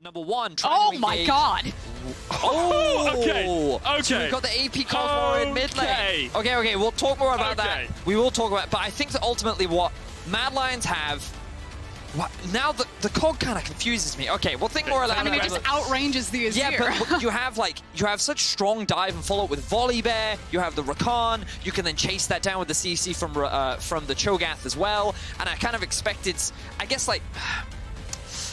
Number one. Oh my god! Oh, okay. So we've got the AP kog'maw in mid lane. Okay, we'll talk more about that. We will talk about it, but I think that ultimately what Mad Lions have... Now the cog kind of confuses me. Okay, we'll think more about it. I mean, it just outranges the Azir. Yeah, but you have such strong dive and follow up with Volibear. You have the Rakan. You can then chase that down with the CC from the Cho'Gath as well. And I kind of expected, I guess, like...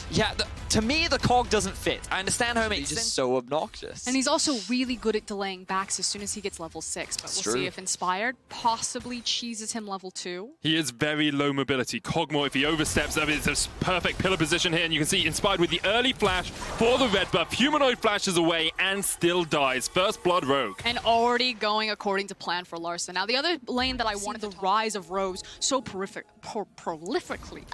Yeah, to me, the cog doesn't fit. I understand how it makes sense. He's just so obnoxious. And he's also really good at delaying backs as soon as he gets level 6. But we'll see if Inspired possibly cheeses him level 2. He is very low mobility. Kog'maw, if he oversteps, it's a perfect pillar position here. And you can see Inspired with the early flash for the red buff. Humanoid flashes away and still dies. First blood rogue. And already going according to plan for Larssen. Now, the other lane that I wanted, the rise of rogues, so prolifically.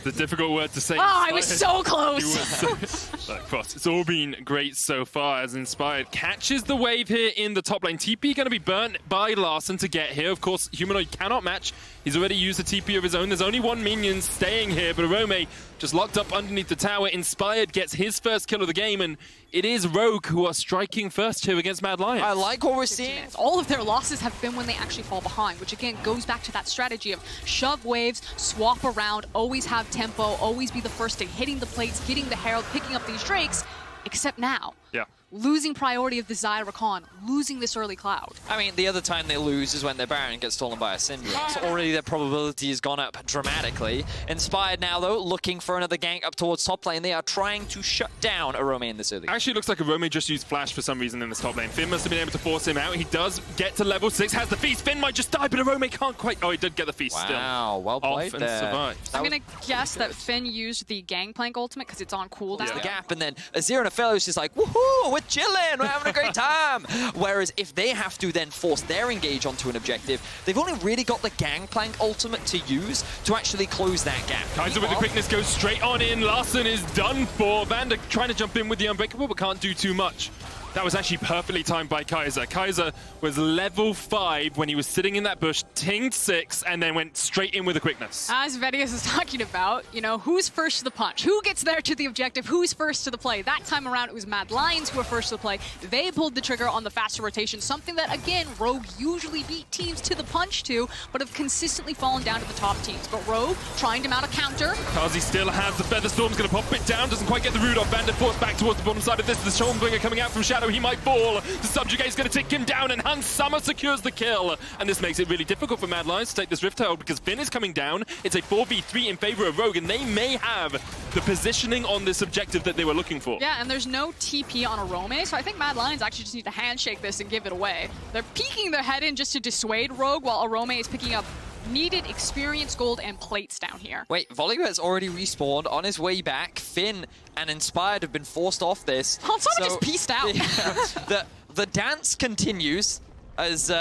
The difficult word to say. Oh, I was so close. It's all been great so far as Inspired catches the wave here in the top lane. TP going to be burnt by Larssen to get here. Of course, Humanoid cannot match. He's already used a TP of his own. There's only one minion staying here, but Orome just locked up underneath the tower. Inspired gets his first kill of the game, and it is Rogue who are striking first here against Mad Lions. I like what we're seeing. All of their losses have been when they actually fall behind, which again goes back to that strategy of shove waves, swap around, always have tempo, always be the first to hitting the plates, getting the Herald, picking up these Drakes, except now. Yeah. Losing priority of the Xayah Rakan, losing this early Cloud. I mean, the other time they lose is when their Baron gets stolen by a Syndrome. So already their probability has gone up dramatically. Inspired now, though, looking for another gank up towards top lane. They are trying to shut down Orome in this early. Actually, it looks like Orome just used Flash for some reason in this top lane. Finn must have been able to force him out. He does get to level 6, has the feast. Finn might just die, but Orome can't quite... Oh, he did get the feast still. Wow, well played there. Survived. I'm going to guess that Finn used the Gangplank ultimate because it's on cooldown. The gap, and then Azir and Aphelios is like, woohoo, we're chilling, we're having a great time. Whereas if they have to then force their engage onto an objective, they've only really got the Gangplank ultimate to use to actually close that gap. Kaiser with the quickness goes straight on in. Larssen is done for. Vander trying to jump in with the Unbreakable, but can't do too much. That was actually perfectly timed by Kaiser. Kaiser was level 5 when he was sitting in that bush, tinged 6, and then went straight in with the quickness. As Vedius is talking about, you know, who's first to the punch? Who gets there to the objective? Who's first to the play? That time around, it was Mad Lions who were first to the play. They pulled the trigger on the faster rotation, something that, again, Rogue usually beat teams to the punch to, but have consistently fallen down to the top teams. But Rogue trying to mount a counter. Carzzy still has the Feather Storm's going to pop it down, doesn't quite get the root off. Vander forced back towards the bottom side of this. The Stormbringer coming out from Shadow. He might fall. The Subjugate's going to take him down, and Hans Summer secures the kill. And this makes it really difficult for Mad Lions to take this Rift Herald because Finn is coming down. It's a 4v3 in favor of Rogue, and they may have the positioning on this objective that they were looking for. Yeah, and there's no TP on Orome, so I think Mad Lions actually just need to handshake this and give it away. They're peeking their head in just to dissuade Rogue, while Orome is picking up needed experience, gold, and plates down here. Wait, Volibear has already respawned on his way back. Finn and Inspired have been forced off this. Hans Summer just pieced out. Yeah, the dance continues. As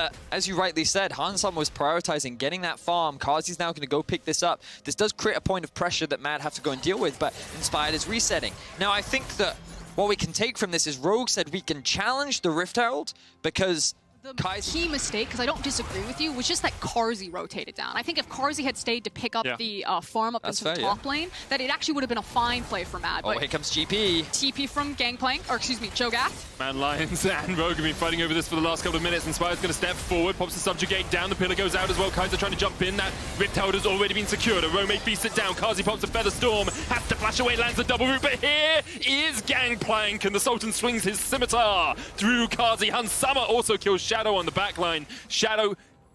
you rightly said, Hans Summer was prioritizing getting that farm. Carzzy's now going to go pick this up. This does create a point of pressure that Mad have to go and deal with, but Inspired is resetting. Now, I think that what we can take from this is Rogue said we can challenge the Rift Herald because the key mistake, because I don't disagree with you, was just that Carzzy rotated down. I think if Carzzy had stayed to pick up the farm up into the top lane, that it actually would have been a fine play for Mad. Oh, here comes GP. TP from Gangplank, or excuse me, Cho'Gath. Mad Lions and Rogue have been fighting over this for the last couple of minutes. Inspired's going to step forward, pops the Subjugate down, the pillar goes out as well. Kaiser trying to jump in, that Rift Herald has already been secured. Orome feasts it down, Carzzy pops a Feather Storm, has to flash away, lands a double root, but here is Gangplank, and the Sultan swings his scimitar through Carzzy. Hans Summer also kills Shadow on the back line. Shadow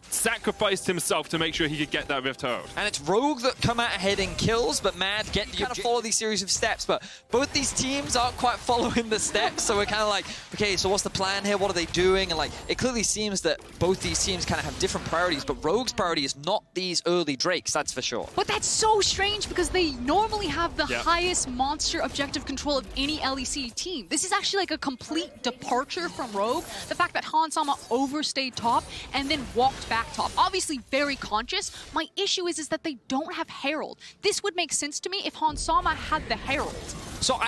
sacrificed himself to make sure he could get that Rift Herald. And it's Rogue that come out ahead in kills, but Mad get to kind of follow these series of steps. But both these teams aren't quite following the steps, so we're kind of like, okay, so what's the plan here? What are they doing? And like, it clearly seems that both these teams kind of have different priorities, but Rogue's priority is not these early Drakes, that's for sure. But that's so strange because they normally have the highest monster objective control of any LEC team. This is actually like a complete departure from Rogue. The fact that Hans Summer overstayed top and then walked back top. Obviously very conscious. My issue is that they don't have Herald. This would make sense to me if Hans Summer had the Herald. So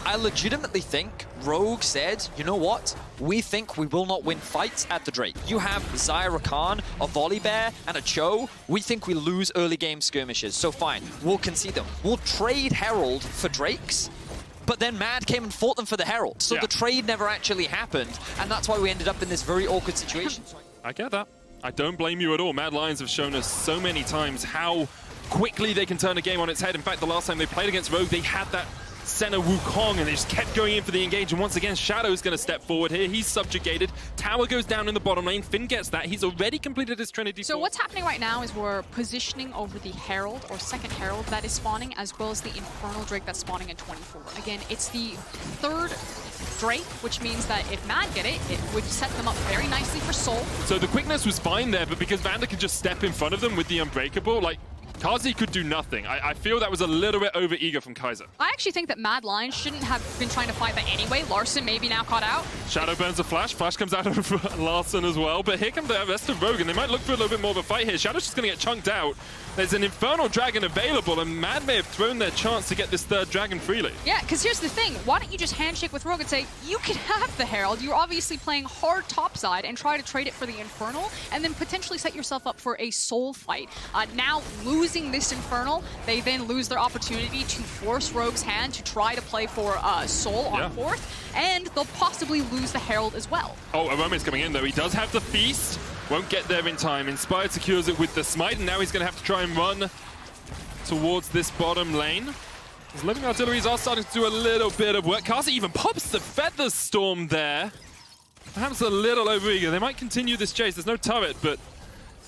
I legitimately think Rogue said, you know what? We think we will not win fights at the Drake. You have Xayah Rakan, a Volibear, and a Cho. We think we lose early game skirmishes. So fine, we'll concede them. We'll trade Herald for Drakes. but then Mad came and fought them for the Herald. So the trade never actually happened, and that's why we ended up in this very awkward situation. I get that. I don't blame you at all. Mad Lions have shown us so many times how quickly they can turn a game on its head. In fact, the last time they played against Rogue, they had that center Wukong, and they just kept going in for the engage. And once again, Shadow's going to step forward here. He's subjugated. Tower goes down in the bottom lane. Finn gets that. He's already completed his Trinity. So what's happening right now is we're positioning over the Herald, or second Herald, that is spawning, as well as the Infernal Drake that's spawning in 24. Again, it's the third Drake, which means that if Mad get it, it would set them up very nicely for Soul. So the quickness was fine there, but because Vander could just step in front of them with the Unbreakable, like, Carzzy could do nothing. I feel that was a little bit over-eager from Kaiser. I actually think that Mad Lions shouldn't have been trying to fight that anyway. Larssen maybe now caught out. Shadow burns a flash. Flash comes out of Larssen as well. But here comes the rest of Rogue, and they might look for a little bit more of a fight here. Shadow's just going to get chunked out. There's an Infernal Dragon available, and Mad may have thrown their chance to get this third dragon freely. Yeah, because here's the thing. Why don't you just handshake with Rogue and say, you can have the Herald. You're obviously playing hard topside, and try to trade it for the Infernal, and then potentially set yourself up for a Soul fight. Now, losing this Infernal, they then lose their opportunity to force Rogue's hand to try to play for Soul on fourth, and they'll possibly lose the Herald as well. Oh, Orome's coming in, though. He does have the Feast. Won't get there in time. Inspired secures it with the Smite, and now he's going to have to try and run towards this bottom lane. His living artilleries are starting to do a little bit of work. Carzzy even pops the Feather Storm there. Perhaps a little overeager. They might continue this chase. There's no turret, but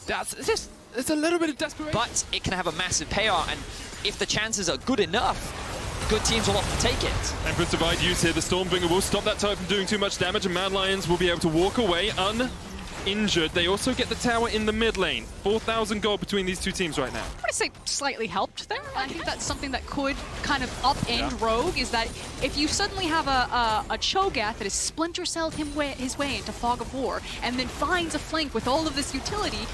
that's just, it's a little bit of desperation. But it can have a massive payout, and if the chances are good enough, good teams will often take it. Emperor's Divide use here. The Stormbringer will stop that turret from doing too much damage, and Mad Lions will be able to walk away uninjured. They also get the tower in the mid lane. 4,000 gold between these two teams right now. I would say slightly helped there. I think that's something that could kind of upend Rogue, is that if you suddenly have a Cho'Gath that has splinter celled his way into Fog of War, and then finds a flank with all of this utility,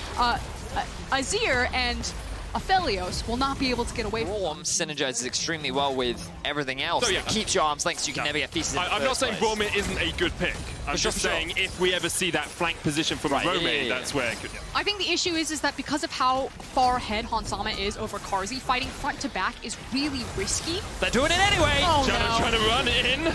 Azir and Aphelios will not be able to get away from Braum synergizes extremely well with everything else. It keeps your arms length so you can never get feasted. I'm not saying Braum isn't a good pick. I'm just saying if we ever see that flank position from Orome, that's where it could. I think the issue is that because of how far ahead Hansama is over Carzzy, fighting front to back is really risky. They're doing it anyway! Oh, Shadow trying to run in.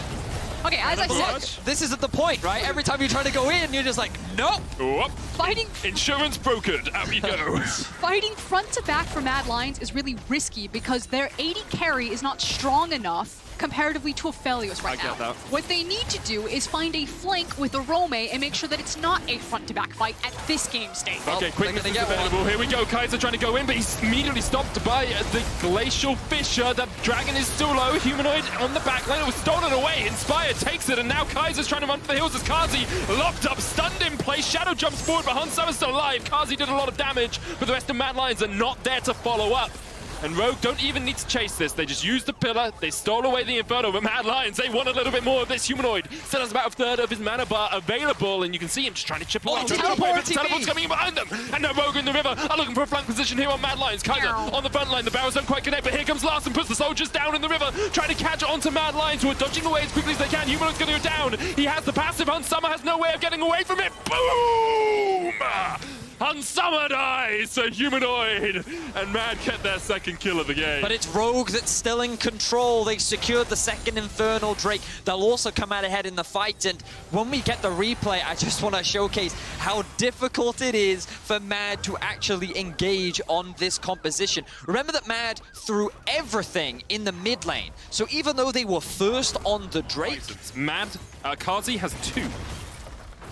Okay, as I said, this is at the point, right? Every time you try to go in, you're just like, nope. Whoop. Fighting insurance brokered. Out you go. Fighting front to back for Mad Lions is really risky because their 80 carry is not strong enough comparatively to Aphelios right now. That. What they need to do is find a flank with Orome and make sure that it's not a front-to-back fight at this game stage. Okay, quickness is available. Here we go. Kaiser trying to go in, but he's immediately stopped by the Glacial Fissure. The dragon is still low. Humanoid on the back lane. It was stolen away. Inspired takes it, and now Kaiser's trying to run for the hills as Carzzy locked up, stunned in place. Shadow jumps forward, but Hansama's still alive. Carzzy did a lot of damage, but the rest of Mad Lions are not there to follow up. And Rogue don't even need to chase this. They just used the pillar. They stole away the Infernal. But Mad Lions, they want a little bit more of this. Humanoid still has about a third of his mana bar available. And you can see him just trying to chip away. Teleport's coming in behind them. And now Rogue in the river are looking for a flank position here on Mad Lions. Kaiser on the front line. The barrels don't quite connect. But here comes Larssen. Puts the soldiers down in the river. Trying to catch onto Mad Lions, who are dodging away as quickly as they can. Humanoid's going to go down. He has the passive. Hansama has no way of getting away from it. Boom! Hansama dies, so Humanoid and Mad get their second kill of the game. But it's Rogue that's still in control. They secured the second Infernal Drake. They'll also come out ahead in the fight. And when we get the replay, I just want to showcase how difficult it is for Mad to actually engage on this composition. Remember that Mad threw everything in the mid lane. So even though they were first on the Drake... Mad, Carzzy has 2.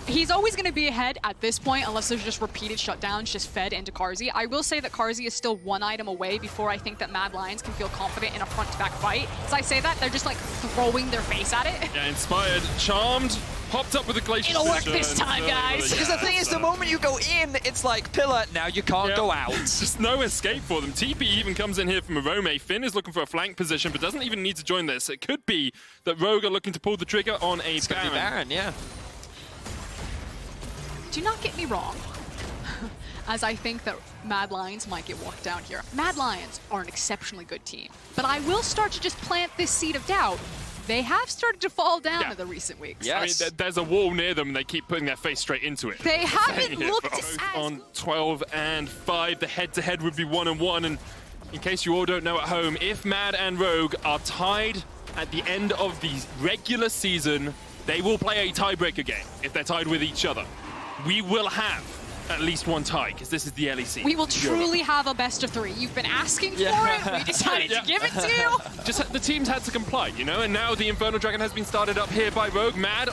He's always going to be ahead at this point unless there's just repeated shutdowns just fed into Carzzy. I will say that Carzzy is still 1 item away before I think that Mad Lions can feel confident in a front-to-back fight. As I say that, they're just like throwing their face at it. Yeah, Inspired, Charmed, popped up with a Glacial It'll work this time, guys. Because the thing is, the moment you go in, it's like pillar, now you can't go out. Just no escape for them. TP even comes in here from Orome. Finn is looking for a flank position, but doesn't even need to join this. It could be that Rogue are looking to pull the trigger on a Baron. Baron, yeah. Do not get me wrong, as I think that Mad Lions might get walked down here. Mad Lions are an exceptionally good team, but I will start to just plant this seed of doubt. They have started to fall down in the recent weeks. Yes. I mean, there's a wall near them, and they keep putting their face straight into it. They haven't looked on 12 and 5. The head-to-head would be 1-1, and in case you all don't know at home, if Mad and Rogue are tied at the end of the regular season, they will play a tiebreaker game if they're tied with each other. We will have at least one tie, because this is the LEC. We will truly have a best of 3. You've been asking for it. We decided to give it to you. Just the teams had to comply, you know, and now the Infernal Dragon has been started up here by Rogue. Mad,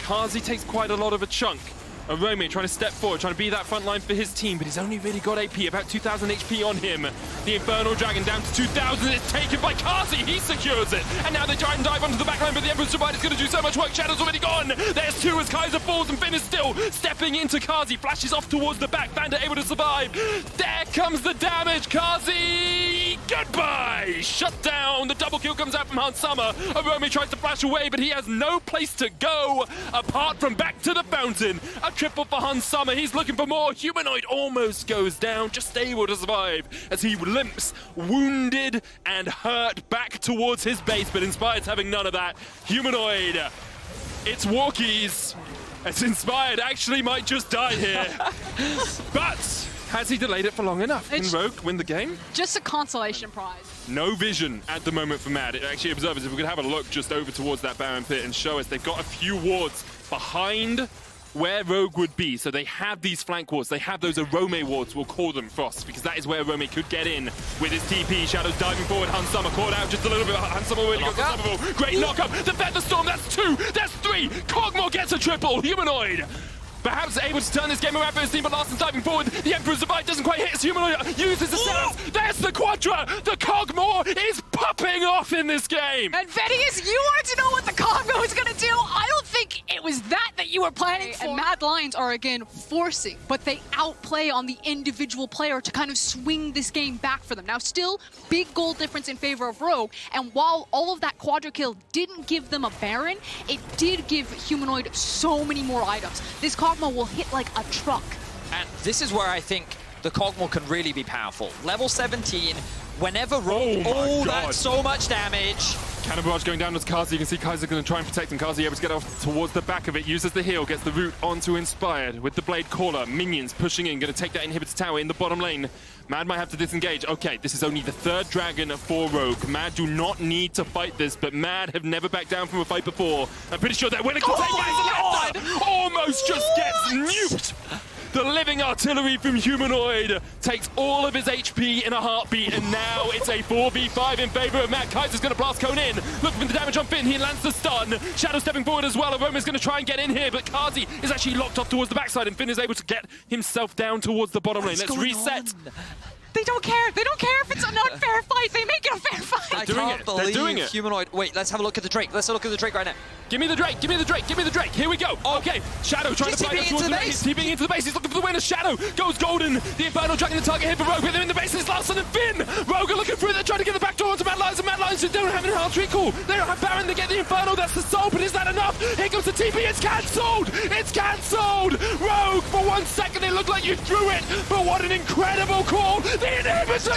Carzzy takes quite a lot of a chunk. Orome trying to step forward, trying to be that front line for his team, but he's only really got AP, about 2,000 HP on him. The Infernal Dragon down to 2,000, it's taken by Carzzy, he secures it. And now they try and dive onto the backline, but the Emperor's Divide is going to do so much work. Shadow's already gone. There's 2 as Kaiser falls, and Finn is still stepping into Carzzy. Flashes off towards the back, Vander able to survive. There comes the damage, Carzzy, goodbye! Shut down, the double kill comes out from Hansama. Orome tries to flash away, but he has no place to go apart from back to the fountain. A triple for Hansama, he's looking for more. Humanoid almost goes down, just able to survive as he limps, wounded and hurt back towards his base, but Inspired's having none of that. Humanoid, it's walkies. It's Inspired actually might just die here. But has he delayed it for long enough? Can Rogue win the game? Just a consolation prize. No vision at the moment for Mad. It actually observes, if we could have a look just over towards that Baron pit and show us, they've got a few wards behind where Rogue would be. So they have these flank wards. They have those Orome wards, we'll call them, Frost, because that is where Orome could get in with his TP. Shadows diving forward. Hansama caught out just a little bit. Hansama really got the great knockup. The Feather Storm, that's 2, that's 3. kog'maw gets a triple. Humanoid perhaps able to turn this game around for his team, but Larssen's diving forward. The Emperor's Divide doesn't quite hit his Humanoid. Uses the setup. There's the Quadra. The kog'maw is popping off in this game. And Vedius, you wanted to know what the kog'maw was going to do? I don't think it was that you were planning for. And Mad Lions are, again, forcing, but they outplay on the individual player to kind of swing this game back for them. Now, still, big goal difference in favor of Rogue, and while all of that Quadra kill didn't give them a Baron, it did give Humanoid so many more items. This kog'maw will hit like a truck. And this is where I think the kog'maw can really be powerful. Level 17, whenever Rogue, that's so much damage. Cannon barrage going down with Carzzy. You can see Kaiser going to try and protect him. Carzzy able to get off towards the back of it, uses the heal, gets the root onto Inspired with the Blade Caller. Minions pushing in, going to take that inhibitor tower in the bottom lane. Mad might have to disengage. Okay, this is only the 3rd dragon for Rogue. Mad do not need to fight this, but Mad have never backed down from a fight before. I'm pretty sure they're willing to take guys. Almost just gets nuked. The living artillery from Humanoid takes all of his HP in a heartbeat, and now it's a 4v5 in favor of Matt. Kaiser's going to blast Cone in. Looking for the damage on Finn. He lands the stun. Shadow stepping forward as well. Aroma's going to try and get in here, but Carzzy is actually locked off towards the backside, and Finn is able to get himself down towards the bottom lane. Let's reset. They don't care. They don't care if it's an unfair fight. They make it a fair fight. I can't believe Humanoid. Wait, let's have a look at the Drake. Let's look at the Drake right now. Give me the Drake. Give me the Drake. Give me the Drake. Here we go. Okay. Shadow trying to fight us towards the base. He's TPing into the base. He's looking for the winner. Shadow goes golden. The Infernal Dragon to target here for Rogue. With him in the base is Larssen and Finn. Rogue are looking through. They're trying to get the backdoor onto Mad Lions, and Mad Lions don't have an enhanced recall. They don't have Baron. They get the Infernal. That's the soul, but is that enough? Here comes the TP. It's cancelled. It's cancelled. Rogue, for 1 second, it looked like you threw it, but what an incredible call. The inhibitor.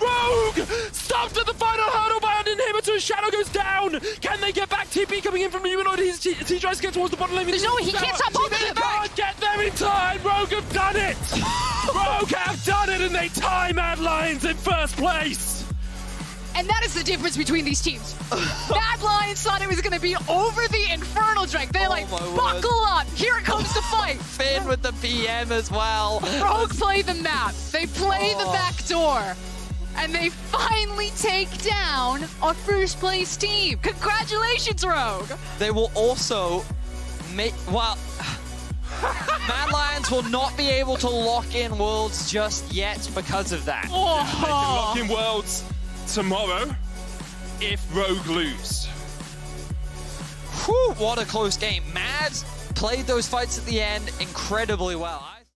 Rogue stopped at the final hurdle by an inhibitor. Shadow goes down. Can they get back? TP coming in from Humanoid. He tries to get towards the bottom lane. There's no way. He can't stop both of them. Can't get there in time. Rogue have done it. Rogue have done it, and they tie Mad Lions in 1st place. And that is the difference between these teams. Mad Lions thought it was going to be over the Infernal Drake. They're like, buckle up. Here it comes to fight. Finn with the PM as well. Rogue play the map. They play the back door. And they finally take down a 1st place team. Congratulations, Rogue. They will also make, well, Mad Lions will not be able to lock in Worlds just yet because of that. They can lock in Worlds tomorrow if Rogue lose. Whew, what a close game. Mad played those fights at the end incredibly well.